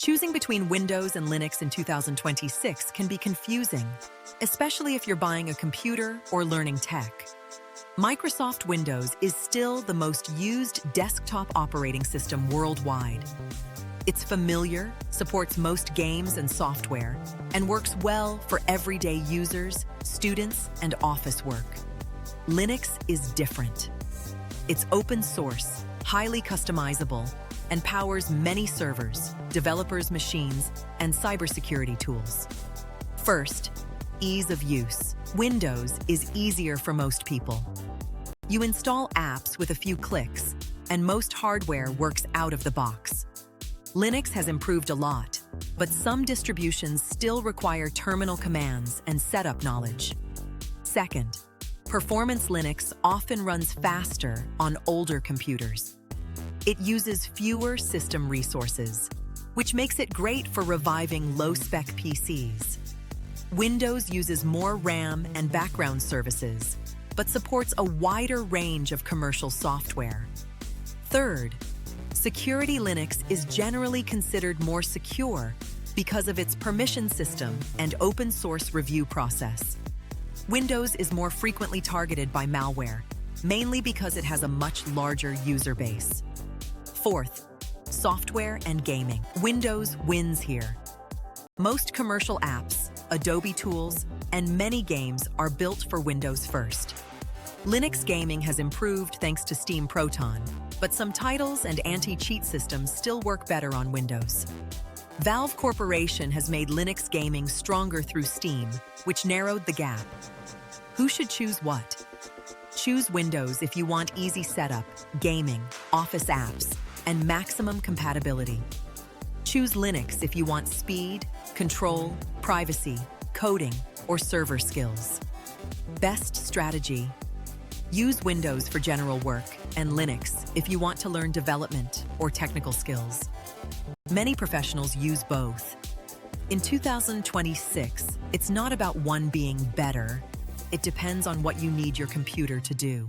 Choosing between Windows and Linux in 2026 can be confusing, especially if you're buying a computer or learning tech. Microsoft Windows is still the most used desktop operating system worldwide. It's familiar, supports most games and software, and works well for everyday users, students, and office work. Linux is different. It's open source, highly customizable, and powers many servers, developers' machines, and cybersecurity tools. First, ease of use. Windows is easier for most people. You install apps with a few clicks, and most hardware works out of the box. Linux has improved a lot, but some distributions still require terminal commands and setup knowledge. Second, Performance Linux often runs faster on older computers. It uses fewer system resources, which makes it great for reviving low-spec PCs. Windows uses more RAM and background services, but supports a wider range of commercial software. Third, Security Linux is generally considered more secure because of its permission system and open-source review process. Windows is more frequently targeted by malware, mainly because it has a much larger user base. Fourth, software and gaming. Windows wins here. Most commercial apps, Adobe tools, and many games are built for Windows first. Linux gaming has improved thanks to Steam Proton, but some titles and anti-cheat systems still work better on Windows. Valve Corporation has made Linux gaming stronger through Steam, which narrowed the gap. Who should choose what? Choose Windows if you want easy setup, gaming, office apps, and maximum compatibility. Choose Linux if you want speed, control, privacy, coding, or server skills. Best strategy: use Windows for general work and Linux if you want to learn development or technical skills. Many professionals use both. In 2026, it's not about one being better. It depends on what you need your computer to do.